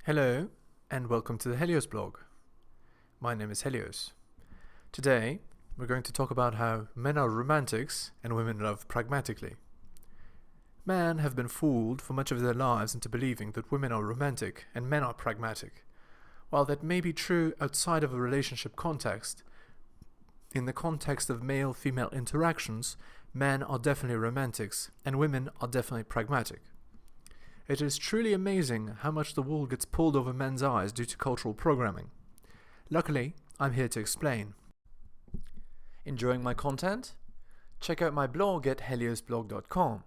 Hello, and welcome to the Helios blog. My name is Helios. Today, we're going to talk about how men are romantics and women love pragmatically. Men have been fooled for much of their lives into believing that women are romantic and men are pragmatic. While that may be true outside of a relationship context, in the context of male-female interactions, men are definitely romantics and women are definitely pragmatic. It is truly amazing how much the wool gets pulled over men's eyes due to cultural programming. Luckily, I'm here to explain. Enjoying my content? Check out my blog at heliosblog.com.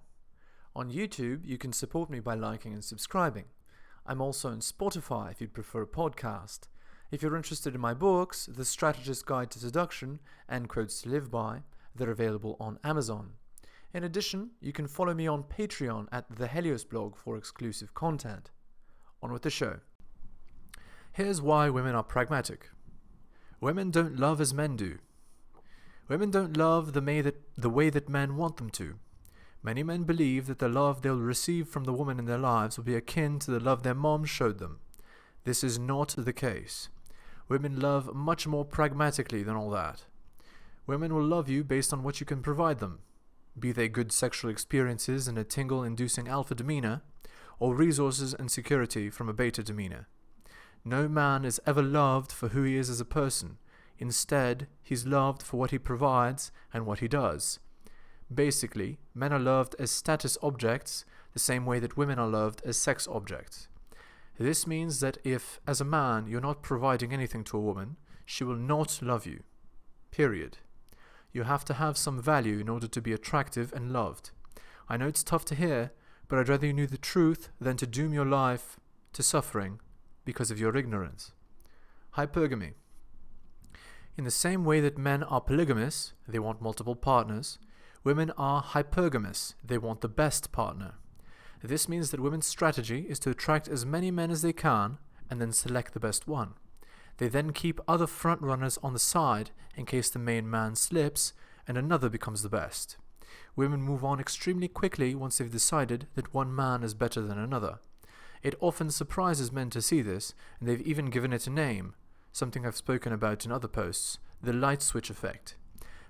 On YouTube, you can support me by liking and subscribing. I'm also on Spotify if you'd prefer a podcast. If you're interested in my books, The Strategist Guide to Seduction and Quotes to Live By, they're available on Amazon. In addition, you can follow me on Patreon at the Helios blog for exclusive content. On with the show. Here's why women are pragmatic. Women don't love as men do. Women don't love the way that men want them to. Many men believe that the love they'll receive from the woman in their lives will be akin to the love their mom showed them. This is not the case. Women love much more pragmatically than all that. Women will love you based on what you can provide them, be they good sexual experiences and a tingle-inducing alpha demeanor, or resources and security from a beta demeanor. No man is ever loved for who he is as a person. Instead, he's loved for what he provides and what he does. Basically, men are loved as status objects, the same way that women are loved as sex objects. This means that if, as a man, you're not providing anything to a woman, she will not love you. Period. You have to have some value in order to be attractive and loved. I know it's tough to hear, but I'd rather you knew the truth than to doom your life to suffering because of your ignorance. Hypergamy. In the same way that men are polygamous, they want multiple partners, women are hypergamous, they want the best partner. This means that women's strategy is to attract as many men as they can and then select the best one. They then keep other frontrunners on the side in case the main man slips and another becomes the best. Women move on extremely quickly once they've decided that one man is better than another. It often surprises men to see this, and they've even given it a name, something I've spoken about in other posts, the light switch effect.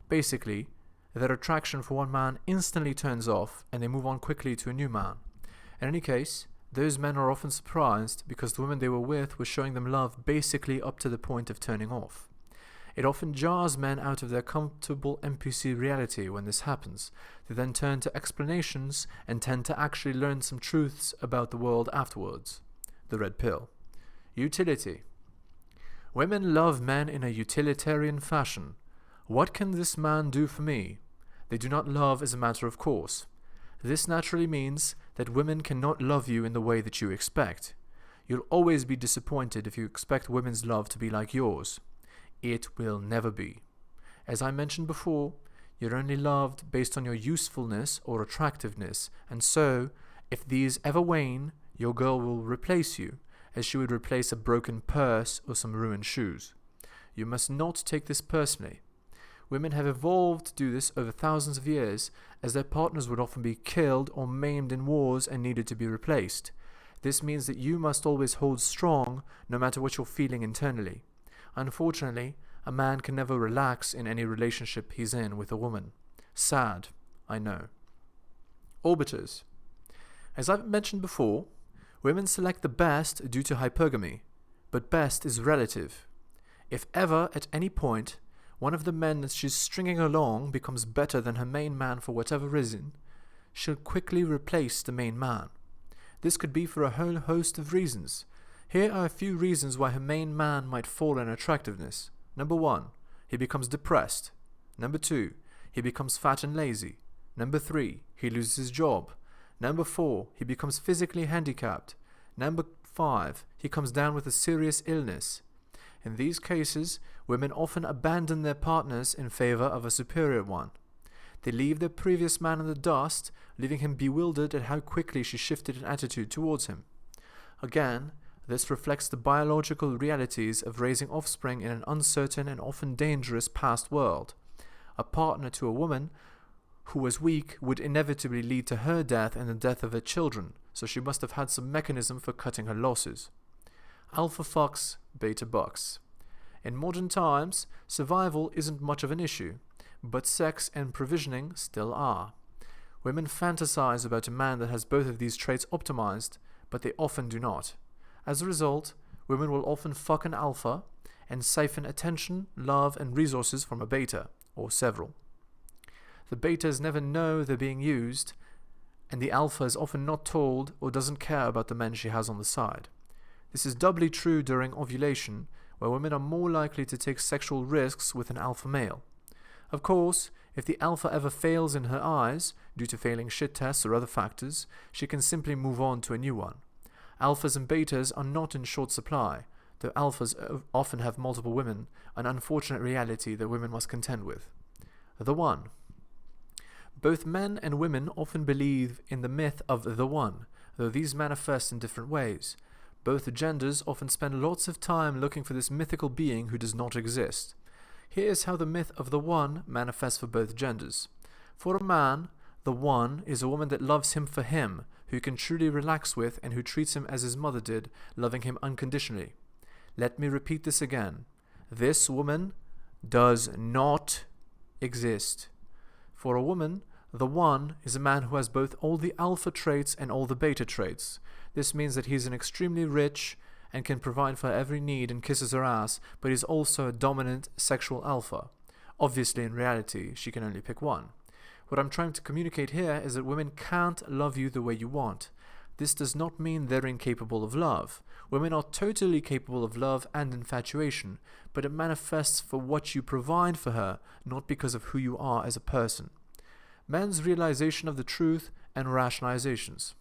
Basically, their attraction for one man instantly turns off and they move on quickly to a new man. In any case, those men are often surprised because the women they were with were showing them love basically up to the point of turning off. It often jars men out of their comfortable NPC reality when this happens. They then turn to explanations and tend to actually learn some truths about the world afterwards. The red pill. Utility. Women love men in a utilitarian fashion. What can this man do for me? They do not love as a matter of course. This naturally means that women cannot love you in the way that you expect. You'll always be disappointed if you expect women's love to be like yours. It will never be. As I mentioned before, you're only loved based on your usefulness or attractiveness, and so, if these ever wane, your girl will replace you, as she would replace a broken purse or some ruined shoes. You must not take this personally. Women have evolved to do this over thousands of years, as their partners would often be killed or maimed in wars and needed to be replaced. This means that you must always hold strong, no matter what you're feeling internally. Unfortunately, a man can never relax in any relationship he's in with a woman. Sad, I know. Orbiters. As I've mentioned before, women select the best due to hypergamy, but best is relative. If ever, at any point, one of the men that she's stringing along becomes better than her main man for whatever reason, she'll quickly replace the main man. This could be for a whole host of reasons. Here are a few reasons why her main man might fall in attractiveness. Number 1, he becomes depressed. Number 2, he becomes fat and lazy. Number 3, he loses his job. Number 4, he becomes physically handicapped. Number 5, he comes down with a serious illness. In these cases, women often abandon their partners in favor of a superior one. They leave their previous man in the dust, leaving him bewildered at how quickly she shifted an attitude towards him. Again, this reflects the biological realities of raising offspring in an uncertain and often dangerous past world. A partner to a woman who was weak would inevitably lead to her death and the death of her children, so she must have had some mechanism for cutting her losses. Alpha fucks, beta bucks. In modern times, survival isn't much of an issue, but sex and provisioning still are. Women fantasize about a man that has both of these traits optimized, but they often do not. As a result, women will often fuck an alpha and siphon attention, love, and resources from a beta, or several. The betas never know they're being used, and the alpha is often not told or doesn't care about the men she has on the side. This is doubly true during ovulation, where women are more likely to take sexual risks with an alpha male. Of course, if the alpha ever fails in her eyes, due to failing shit tests or other factors, she can simply move on to a new one. Alphas and betas are not in short supply, though alphas often have multiple women, an unfortunate reality that women must contend with. The One. Both men and women often believe in the myth of the One, though these manifest in different ways. Both genders often spend lots of time looking for this mythical being who does not exist. Here is how the myth of the One manifests for both genders. For a man, the One is a woman that loves him for him, who he can truly relax with and who treats him as his mother did, loving him unconditionally. Let me repeat this again. This woman does not exist. For a woman, the One is a man who has both all the alpha traits and all the beta traits. This means that he's an extremely rich and can provide for every need and kisses her ass, but he's also a dominant sexual alpha. Obviously, in reality, she can only pick one. What I'm trying to communicate here is that women can't love you the way you want. This does not mean they're incapable of love. Women are totally capable of love and infatuation, but it manifests for what you provide for her, not because of who you are as a person. Men's realization of the truth and rationalizations.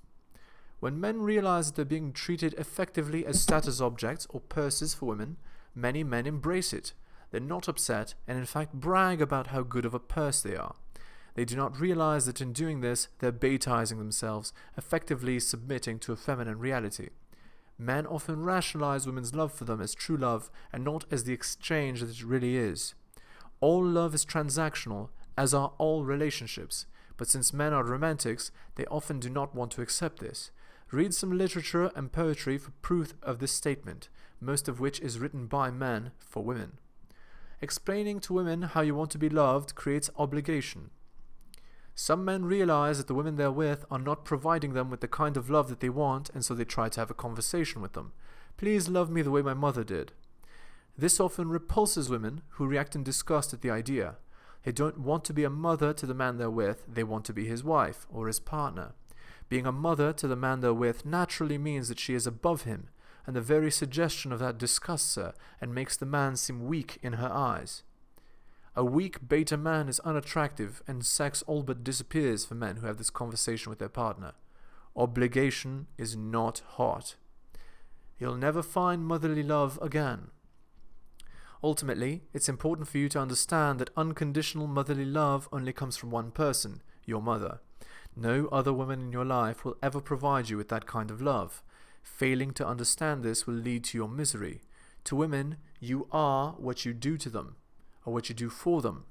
When men realize that they're being treated effectively as status objects or purses for women, many men embrace it. They're not upset and in fact brag about how good of a purse they are. They do not realize that in doing this, they're betaizing themselves, effectively submitting to a feminine reality. Men often rationalize women's love for them as true love and not as the exchange that it really is. All love is transactional, as are all relationships, but since men are romantics, they often do not want to accept this. Read some literature and poetry for proof of this statement, most of which is written by men for women. Explaining to women how you want to be loved creates obligation. Some men realize that the women they're with are not providing them with the kind of love that they want, and so they try to have a conversation with them. Please love me the way my mother did. This often repulses women who react in disgust at the idea. They don't want to be a mother to the man they're with, they want to be his wife or his partner. Being a mother to the man they're with naturally means that she is above him, and the very suggestion of that disgusts her and makes the man seem weak in her eyes. A weak beta man is unattractive, and sex all but disappears for men who have this conversation with their partner. Obligation is not hot. You'll never find motherly love again. Ultimately, it's important for you to understand that unconditional motherly love only comes from one person, your mother. No other woman in your life will ever provide you with that kind of love. Failing to understand this will lead to your misery. To women, you are what you do to them, or what you do for them.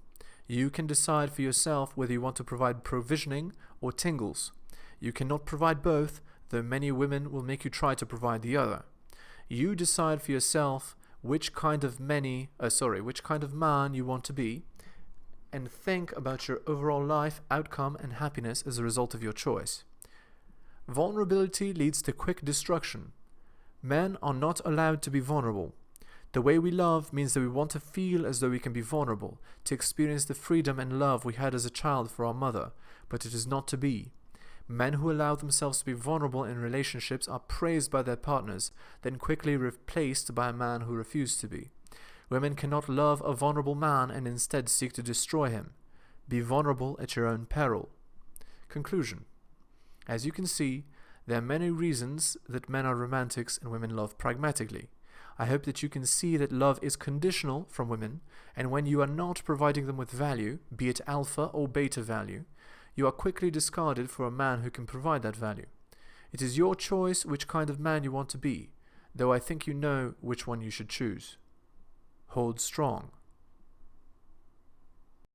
You can decide for yourself whether you want to provide provisioning or tingles. You cannot provide both, though many women will make you try to provide the other. You decide for yourself which kind of man you want to be, and think about your overall life, outcome, and happiness as a result of your choice. Vulnerability leads to quick destruction. Men are not allowed to be vulnerable. The way we love means that we want to feel as though we can be vulnerable, to experience the freedom and love we had as a child for our mother, but it is not to be. Men who allow themselves to be vulnerable in relationships are praised by their partners, then quickly replaced by a man who refused to be. Women cannot love a vulnerable man and instead seek to destroy him. Be vulnerable at your own peril. Conclusion. As you can see, there are many reasons that men are romantics and women love pragmatically. I hope that you can see that love is conditional from women, and when you are not providing them with value, be it alpha or beta value, you are quickly discarded for a man who can provide that value. It is your choice which kind of man you want to be, though I think you know which one you should choose. Hold strong.